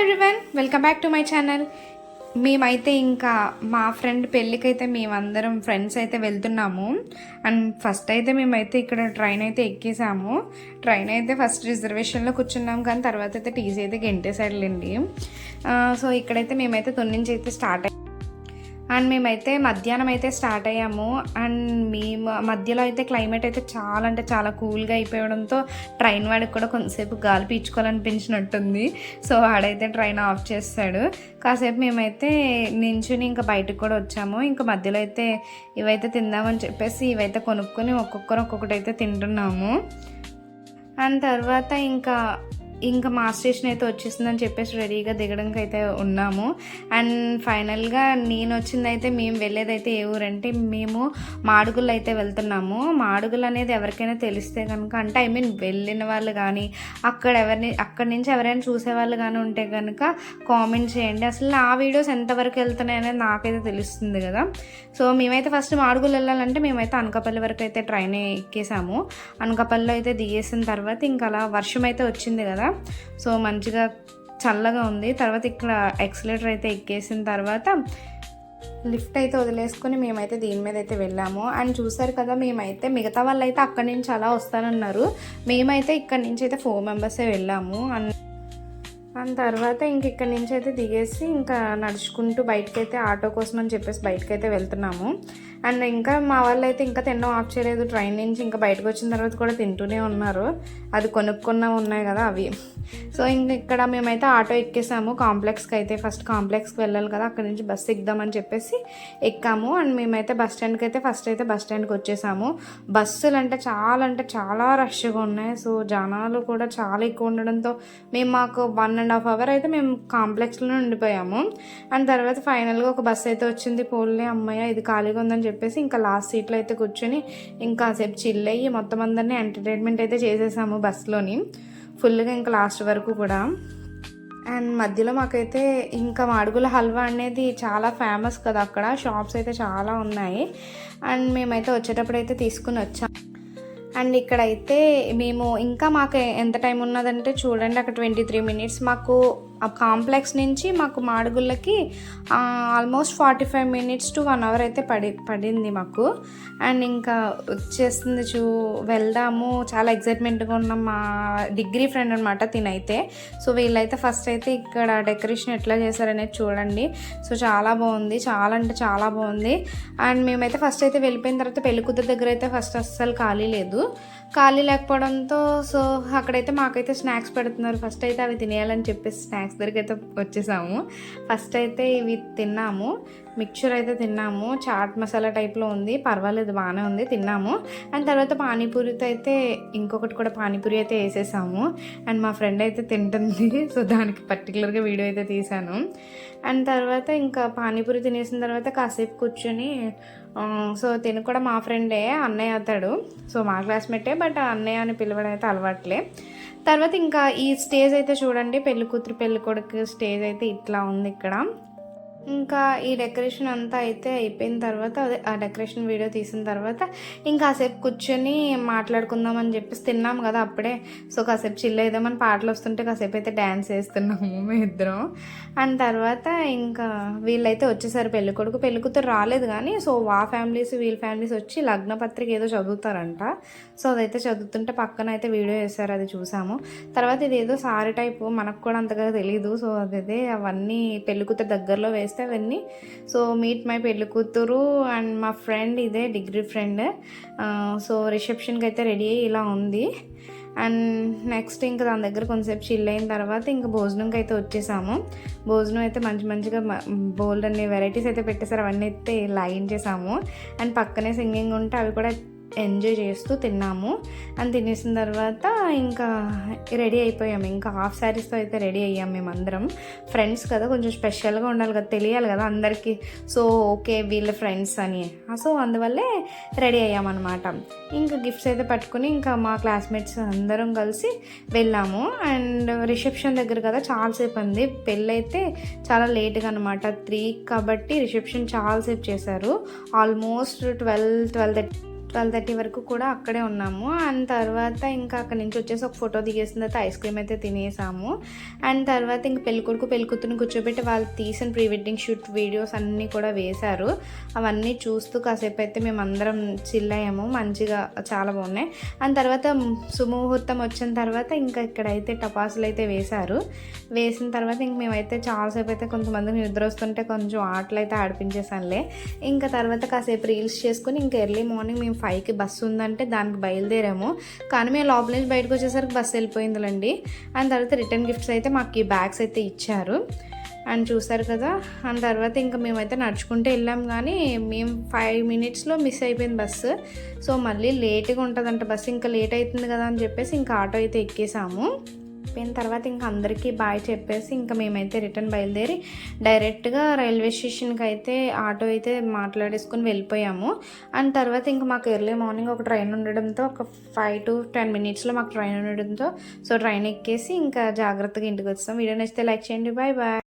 Everyone, welcome back to my channel. మేమైతే ఇంకా మా ఫ్రెండ్ పెళ్ళికైతే మేమందరం ఫ్రెండ్స్ అయితే వెళ్తున్నాము. అండ్ ఫస్ట్ అయితే మేమైతే ఇక్కడ ట్రైన్ అయితే ఎక్కేసాము. ట్రైన్ అయితే ఫస్ట్ రిజర్వేషన్లో కూర్చున్నాం, కానీ తర్వాత అయితే టీసీ అయితే గెంటేసాడులేండి. సో ఇక్కడైతే మేమైతే తొన్నించి అయితే స్టార్ట్ అయ్యాము. అండ్ మేమైతే మధ్యాహ్నం అయితే స్టార్ట్ అయ్యాము. అండ్ మేము మధ్యలో అయితే క్లైమేట్ అయితే చాలా అంటే చాలా కూల్గా అయిపోవడంతో ట్రైన్ వాడికి కూడా కొంతసేపు గాలి పీల్చుకోవాలనిపించినట్టుంది. సో వాడైతే ట్రైన్ ఆఫ్ చేస్తాడు. కాసేపు మేమైతే నించుని ఇంకా బయటకు కూడా వచ్చాము. ఇంకా మధ్యలో అయితే ఇవైతే తిందామని చెప్పేసి ఇవైతే కొనుక్కొని ఒక్కొక్కటి అయితే తింటున్నాము. అండ్ తర్వాత ఇంకా మా స్టేషన్ అయితే వచ్చేసిందని చెప్పేసి రెడీగా దిగడానికి అయితే ఉన్నాము. అండ్ ఫైనల్గా నేను వచ్చిందైతే మేము వెళ్ళేదైతే ఏ ఊరంటే మేము మాడుగులు అయితే వెళ్తున్నాము. మాడుగులు అనేది ఎవరికైనా తెలిస్తే కనుక, అంటే వెళ్ళిన వాళ్ళు కానీ అక్కడి నుంచి ఎవరైనా చూసేవాళ్ళు కానీ ఉంటే కనుక కామెంట్ చేయండి. అసలు నా వీడియోస్ ఎంతవరకు వెళ్తున్నాయి అనేది నాకైతే తెలుస్తుంది కదా. సో మేమైతే ఫస్ట్ మాడుగులు వెళ్ళాలంటే మేమైతే అనకాపల్లి వరకు అయితే ట్రైన్ ఎక్కేసాము. అనకాపల్లిలో అయితే దిగేసిన తర్వాత ఇంకా అలా వర్షం అయితే వచ్చింది కదా, సో మంచిగా చల్లగా ఉంది. తర్వాత ఇక్కడ ఎక్సలేటర్ అయితే ఎక్కేసిన తర్వాత లిఫ్ట్ అయితే వదిలేసుకొని మేమైతే దీని మీద అయితే వెళ్ళాము. అండ్ చూసారు కదా, మేమైతే మిగతా వాళ్ళు అయితే అక్కడి నుంచి అలా వస్తానన్నారు. మేమైతే ఇక్కడి నుంచి అయితే 4 మెంబర్సే వెళ్ళాము. అండ్ తర్వాత ఇక్కడి నుంచి అయితే దిగేసి ఇంకా నడుచుకుంటూ బయటకైతే ఆటో కోసం అని చెప్పేసి బయటకైతే వెళ్తున్నాము. అండ్ ఇంకా మా వాళ్ళు అయితే ఇంకా తినడం ఆఫ్ చేయలేదు. ట్రైన్ నుంచి ఇంకా బయటకు వచ్చిన తర్వాత కూడా తింటూనే ఉన్నారు. అది కొనుక్కున్న ఉన్నాయి కదా అవి. సో ఇక్కడ మేమైతే ఆటో ఎక్కేసాము కాంప్లెక్స్కి అయితే. ఫస్ట్ కాంప్లెక్స్కి వెళ్ళాలి కదా, అక్కడి నుంచి బస్సు ఎక్కుదామని చెప్పేసి ఎక్కాము. అండ్ మేమైతే బస్ స్టాండ్కి అయితే ఫస్ట్ అయితే బస్ స్టాండ్కి వచ్చేసాము. బస్సులు అంటే చాలా రష్గా ఉన్నాయి. సో జనాలు కూడా చాలా ఎక్కువ ఉండడంతో మాకు 1.5 hours అయితే మేము కాంప్లెక్స్లోనే ఉండిపోయాము. అండ్ తర్వాత ఫైనల్గా ఒక బస్సు అయితే వచ్చింది. పోలే అమ్మయ్య ఇది ఖాళీగా ఉందని చెప్పేసి ఇంకా లాస్ట్ సీట్లో అయితే కూర్చొని ఇంకా సేపు చిల్ అయ్యి మొత్తం అందరినీ ఎంటర్టైన్మెంట్ అయితే చేసేసాము బస్సులోని ఫుల్గా ఇంకా లాస్ట్ వరకు కూడా. అండ్ మధ్యలో మాకైతే ఇంకా మాడుగుల హల్వా అనేది చాలా ఫేమస్ కదా, అక్కడ షాప్స్ అయితే చాలా ఉన్నాయి. అండ్ మేమైతే వచ్చేటప్పుడు అయితే తీసుకుని వచ్చాము. అండ్ ఇక్కడైతే మాకు ఎంత టైం ఉన్నదంటే చూడండి, అక్కడ 23 minutes మాకు ఆ కాంప్లెక్స్ నుంచి మాకు మాడుగుళ్ళకి ఆల్మోస్ట్ 45 minutes to 1 hour అయితే పడింది మాకు. అండ్ ఇంకా వచ్చేస్తుంది వెళ్దాము చాలా ఎక్సైట్మెంట్గా ఉన్నాం. మా డిగ్రీ ఫ్రెండ్ అనమాట తినైతే. సో వీళ్ళైతే ఫస్ట్ అయితే ఇక్కడ డెకరేషన్ ఎట్లా చేశారనేది చూడండి. సో చాలా బాగుంది, చాలా అంటే చాలా బాగుంది. అండ్ మేమైతే ఫస్ట్ అయితే వెళ్ళిపోయిన తర్వాత పెళ్ళికూతురు దగ్గర అయితే ఫస్ట్ అస్సలు ఖాళీ లేకపోవడంతో సో అక్కడైతే మాకైతే స్నాక్స్ పెడుతున్నారు. ఫస్ట్ అయితే అవి తినేయాలని చెప్పేసి స్నాక్స్ దగ్గరికి అయితే వచ్చేసాము. ఫస్ట్ అయితే ఇవి తిన్నాము, మిక్చర్ అయితే తిన్నాము. చాట్ మసాలా టైప్లో ఉంది, పర్వాలేదు బాగానే ఉంది, తిన్నాము. అండ్ తర్వాత పానీపూరితో అయితే ఇంకొకటి కూడా పానీపూరి అయితే వేసేసాము. అండ్ మా ఫ్రెండ్ అయితే తింటుంది, సో దానికి పర్టికులర్గా వీడియో అయితే తీశాను. అండ్ తర్వాత ఇంకా పానీపూరి తినేసిన తర్వాత కాసేపు కూర్చొని సో తిను కూడా మా ఫ్రెండే, అన్నయ్య అతడు. సో మా క్లాస్మేటే, బట్ అన్నయ్య అని పిలవడం అయితే అలవాట్లే. తర్వాత ఇంకా ఈ స్టేజ్ అయితే చూడండి, పెళ్ళికూతురు పెళ్ళికొడుకు స్టేజ్ అయితే ఇట్లా ఉంది ఇక్కడ. ఇంకా ఈ డెకరేషన్ అంతా అయితే అయిపోయిన తర్వాత ఆ డెకరేషన్ వీడియో తీసిన తర్వాత ఇంకా కాసేపు కూర్చొని మాట్లాడుకుందామని చెప్పేసి తిన్నాము కదా అప్పుడే. సో కాసేపు చిల్ అయిదామని పాటలు వస్తుంటే కాసేపు అయితే డ్యాన్స్ వేస్తున్నాము మేము ఇద్దరం. అండ్ తర్వాత ఇంకా వీళ్ళైతే వచ్చేసారు, పెళ్ళికూతురు రాలేదు కానీ. సో వీళ్ళ ఫ్యామిలీస్ వచ్చి లగ్న పత్రిక ఏదో చదువుతారంట. సో అదైతే చదువుతుంటే పక్కన అయితే వీడియో వేశారు, అది చూసాము. తర్వాత ఇది ఏదో సారీ టైపు, మనకు కూడా అంతగా తెలీదు. సో అదే అవన్నీ పెళ్ళికూతురు దగ్గరలో వేస్తే అవన్నీ. సో మీట్ మై పెళ్ళికూతురు అండ్ మా ఫ్రెండ్, ఇదే డిగ్రీ ఫ్రెండ్. సో రిసెప్షన్కి అయితే రెడీ అయ్యి ఇలా ఉంది. అండ్ నెక్స్ట్ ఇంకా దాని దగ్గర కొంతసేపు చిల్ అయిన తర్వాత ఇంకా భోజనంకి అయితే వచ్చేసాము. భోజనం అయితే మంచిగా బోల్డ్ అన్ని వెరైటీస్ అయితే పెట్టేశారు, అవన్నీ అయితే లాగించేసాము. అండ్ పక్కనే సింగింగ్ ఉంటే అవి కూడా ఎంజాయ్ చేస్తూ తిన్నాము. అని తినేసిన తర్వాత ఇంకా రెడీ అయిపోయాము. ఇంకా హాఫ్ శారీస్తో అయితే రెడీ అయ్యాము మేమందరం. ఫ్రెండ్స్ కదా, కొంచెం స్పెషల్గా ఉండాలి కదా, తెలియాలి కదా అందరికీ. సో ఓకే వీళ్ళ ఫ్రెండ్స్ అని, సో అందువల్లే రెడీ అయ్యామన్నమాట. ఇంకా గిఫ్ట్స్ అయితే పట్టుకుని ఇంకా మా క్లాస్మేట్స్ అందరం కలిసి వెళ్ళాము. అండ్ రిసెప్షన్ దగ్గర కదా చాలాసేపు అంది. పెళ్ళి అయితే చాలా లేట్గా అనమాట, 3 కాబట్టి రిసెప్షన్ చాలాసేపు చేశారు. ఆల్మోస్ట్ 12:30 12:30 వరకు కూడా అక్కడే ఉన్నాము. అండ్ తర్వాత ఇంకా అక్కడి నుంచి వచ్చేసి ఒక ఫోటో దిగేసిన తర్వాత ఐస్ క్రీమ్ అయితే తినేసాము. అండ్ తర్వాత ఇంక పెళ్ళికొడుకు పెళ్ళికూతురుని కూర్చోబెట్టి వాళ్ళు తీసిన ప్రీ వెడ్డింగ్ షూట్ వీడియోస్ అన్నీ కూడా వేశారు. అవన్నీ చూస్తూ కాసేపు అయితే మేము అందరం చిల్ అయ్యాము. మంచిగా చాలా బాగున్నాయి. అండ్ తర్వాత సుముహూర్తం వచ్చిన తర్వాత ఇంకా ఇక్కడైతే టపాసులు అయితే వేశారు. వేసిన తర్వాత ఇంక మేమైతే చాలాసేపు అయితే కొంతమందికి నిద్ర వస్తుంటే కొంచెం ఆటలు అయితే ఆడిపించేసానులే. ఇంకా తర్వాత కాసేపు రీల్స్ చేసుకుని ఇంకా ఎర్లీ మార్నింగ్ మేము 5కి బస్సు ఉందంటే దానికి బయలుదేరాము. కానీ మేము లోపల నుంచి బయటకు వచ్చేసరికి బస్సు వెళ్ళిపోయిందిలేండి. అండ్ తర్వాత రిటర్న్ గిఫ్ట్స్ అయితే మాకు ఈ బ్యాగ్స్ అయితే ఇచ్చారు. అండ్ చూసారు కదా. అండ్ తర్వాత ఇంకా మేమైతే నడుచుకుంటూ వెళ్ళాం కానీ మేము 5 మినిట్స్లో మిస్ అయిపోయింది బస్సు. సో మళ్ళీ లేట్గా ఉంటుందంట బస్సు, ఇంకా లేట్ అవుతుంది కదా అని చెప్పేసి ఇంకా ఆటో అయితే ఎక్కేసాము. అయిపోయిన తర్వాత ఇంకా అందరికీ బాయ్ చెప్పేసి ఇంకా మేమైతే రిటర్న్ బయలుదేరి డైరెక్ట్గా రైల్వే స్టేషన్కి అయితే ఆటో అయితే మాట్లాడేసుకొని వెళ్ళిపోయాము. అండ్ తర్వాత ఇంకా మాకు ఎర్లీ మార్నింగ్ ఒక ట్రైన్ ఉండడంతో ఒక 5 to 10 మినిట్స్లో మాకు ట్రైన్ ఉండడంతో సో ట్రైన్ ఎక్కేసి ఇంకా జాగ్రత్తగా ఇంటికి వచ్చాం. వీడియో నచ్చితే లైక్ చేయండి. Bye bye.